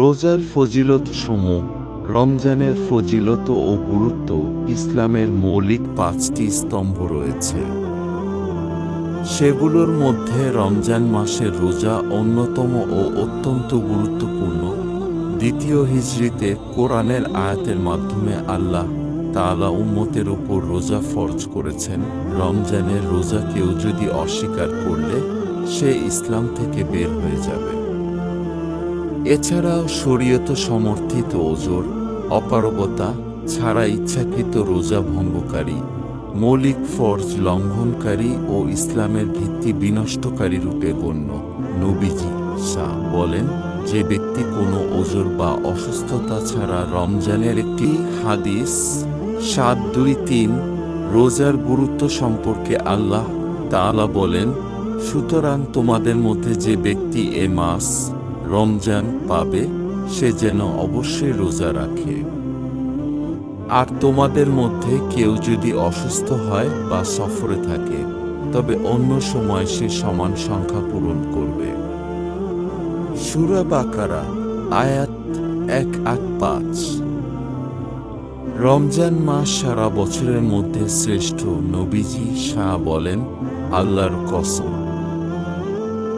রোজার ফজিলত সমূহ। রমজানের ফজিলত ও গুরুত্ব। ইসলামের মৌলিক 5টি স্তম্ভ রয়েছে, সেগুলোর মধ্যে রমজান মাসের রোজা অন্যতম ও অত্যন্ত গুরুত্বপূর্ণ। দ্বিতীয় হিজরিতে কোরআনের আয়াতের মাধ্যমে আল্লাহ তাআলা উম্মতের উপর রোজা ফরজ করেছেন। রমজানের রোজা কেউ যদি অস্বীকার করলে সে ইসলাম থেকে বের হয়ে যাবে। এছাড়াও শরীয়ত সমর্থিত ওজর, অপারগতা ছাড়া ইচ্ছাকৃত রোজা ভঙ্গকারী, মৌলিক ফরজ লঙ্ঘনকারী ও ইসলামের ভিত্তি বিনষ্টকারী রূপে গণ্য। নবীজি বলেন, যে ব্যক্তি কোনো ওজর বা অসুস্থতা ছাড়া রমজানের একটি হাদিস 7-2-3 রোজার গুরুত্ব সম্পর্কে আল্লাহ তাআলা বলেন, সুতরাং তোমাদের মধ্যে যে ব্যক্তি এ মাস রমজান পাবে সে যেন অবশ্যই রোজা রাখে। আর তোমাদের মধ্যে কেউ যদি অসুস্থ হয় বা সফরে থাকে তবে অন্য সময় সে সমান সংখ্যা পূরণ করবে। সূরা বাকারা আয়াত 1-5। রমজান মাস সারা বছরের মধ্যে শ্রেষ্ঠ। নবীজি বলেন, আল্লাহর কসম,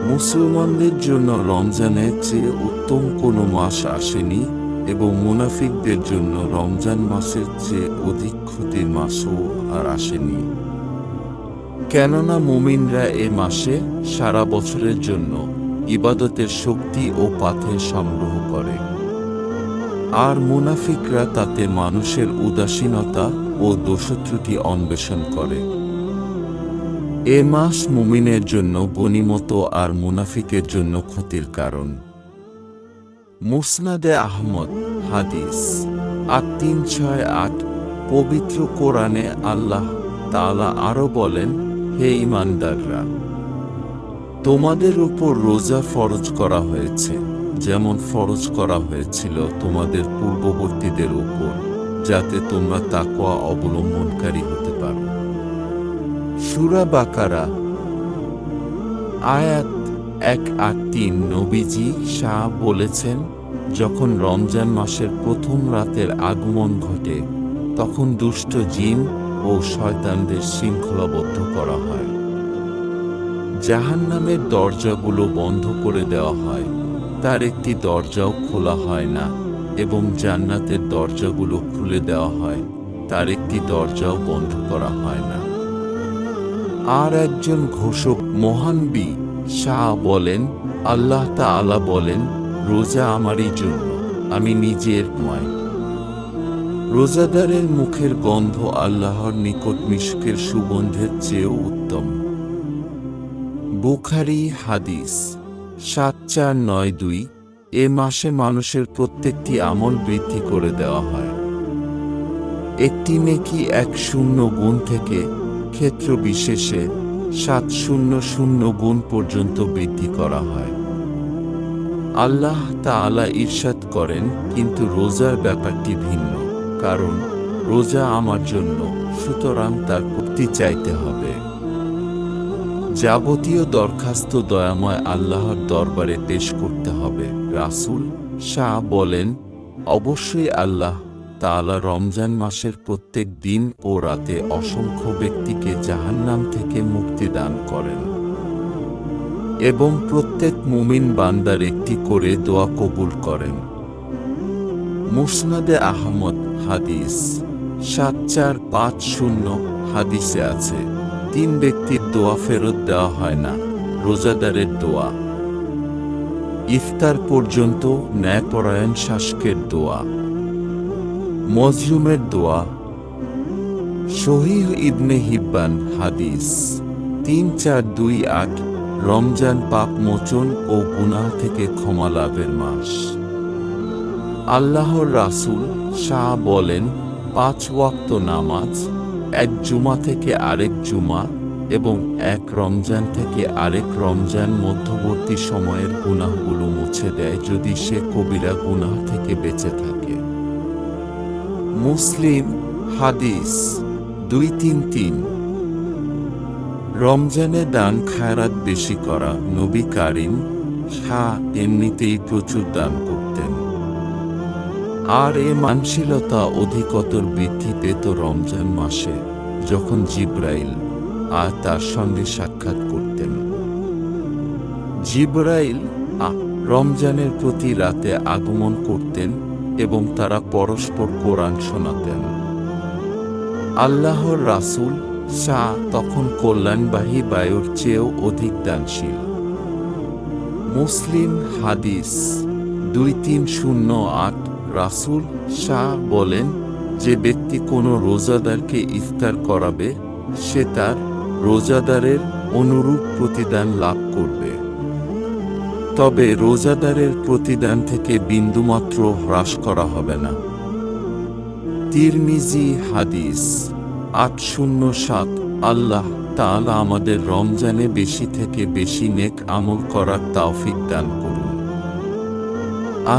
মুসলমানদের জন্য রমজানের চেয়ে উত্তম কোনো মাস আসেনি এবং মুনাফিকদের জন্য রমজান মাসের চেয়ে অধিক ক্ষতির মাসও আর আসেনি। কেননা মুমিনরা এ মাসে সারা বছরের জন্য ইবাদতের শক্তি ও পাথেয় সংগ্রহ করে, আর মুনাফিকরা তাতে মানুষের উদাসীনতা ও দোষত্রুটি অন্বেষণ করে। এ মাস মুমিনের জন্য গনিমত আর মুনাফিকের জন্য ক্ষতির কারণ। মুসনাদে আহমদ হাদিস 8368। পবিত্র কোরআনে আল্লাহ তাআলা আরো বলেন, হে ঈমানদাররা, তোমাদের উপর রোজা ফরজ করা হয়েছে যেমন ফরজ করা হয়েছিল তোমাদের পূর্ববর্তীদের উপর, যাতে তোমরা তাকওয়া অবলম্বনকারী হতে পারো। সূরা বাকারা আয়াত 1-3। নবীজি বলেছেন, যখন রমজান মাসের প্রথম রাতের আগমন ঘটে তখন দুষ্ট জিন ও শয়তানদের শৃঙ্খলাবদ্ধ করা হয়। জাহান্নামের দরজাগুলো বন্ধ করে দেওয়া হয়, তার একটি দরজাও খোলা হয় না, এবং জান্নাতের দরজাগুলো খুলে দেওয়া হয়, তার একটি দরজাও বন্ধ করা হয় না। আর একজন ঘোষক মহানবী বলেন, আল্লাহ তাআলা বলেন, রোজা আমারই জন্য, আমি নিজের নয়। রোজাদারের মুখের গন্ধ আল্লাহর নিকট মিশকের সুগন্ধের চেয়েও উত্তম। বুখারী হাদিস 7492। এ মাসে মানুষের প্রত্যেকটি আমল বৃদ্ধি করে দেওয়া হয়। একটি নেকি 100 গুণ থেকে ক্ষেত্র বিশেষে 700 গুণ পর্যন্ত বৃদ্ধি করা হয়। আল্লাহ তাআলা ইরশাদ করেন, কিন্তু রোজার ব্যাপারটি ভিন্ন, কারণ রোজা আমার জন্য, সুতরাং তার মুক্তি চাইতে হবে। যাবতীয় দরখাস্ত দয়াময় আল্লাহর দরবারে পেশ করতে হবে। রাসূল বলেন, অবশ্যই আল্লাহ তাআলা রমজান মাসের প্রত্যেক দিন ও রাতে অসংখ্য ব্যক্তিকে জাহান্নাম থেকে মুক্তি দান করেন এবং প্রত্যেক মুমিন বান্দার একটি করে দোয়া কবুল করেন। মুসনাদে আহমদ হাদিস 7450। হাদিসে আছে, 3 ব্যক্তির দোয়া ফেরত দেওয়া হয় না, রোজাদারের দোয়া, ইফতার পর্যন্ত ন্যায়পরায়ণ শাসকের দোয়া, মজলুমের দোয়া। সহিহ ইবনে হিব্বান হাদিস 3428। রমজান পাপ মোচন ও গুনাহ থেকে ক্ষমা লাভের মাস। আল্লাহর রাসূল বলেন, 5 ওয়াক্ত নামাজ এক জুমা থেকে আরেক জুমা এবং এক রমজান থেকে আরেক রমজান মধ্যবর্তী সময়ের গুনাহগুলো মুছে দেয় যদি সে কবিরা গুনাহ থেকে বেঁচে থাকে। মুসলিম হাদিস 233। রমজানে দান খায়রাত বেশি করা। নবী কারীম এমনিতেই প্রচুর দান করতেন। আর এ মানসিকতা অধিকতর বৃদ্ধি পেত রমজান মাসে, যখন জিবরাইল আর তার সঙ্গে সাক্ষাৎ করতেন। জিবরাইল রমজানের প্রতি রাতে আগমন করতেন এবং তারা পরস্পর কোরআন শোনাতেন। আল্লাহর রাসূল তখন কল্যাণবাহী বায়ুর চেয়েও অধিক দানশীল। মুসলিম হাদিস 2308। রাসূল বলেন, যে ব্যক্তি কোনো রোজাদারকে ইফতার করাবে, সে তার রোজাদারের অনুরূপ প্রতিদান লাভ করবে, তবে রোজাদারের প্রতিদান থেকে বিন্দুমাত্র হ্রাস করা হবে না। তিরমিজি হাদিস 807। আল্লাহ তাআলা আমাদের রমজানে বেশি থেকে বেশি নেক আমল করার তৌফিক দান করুন।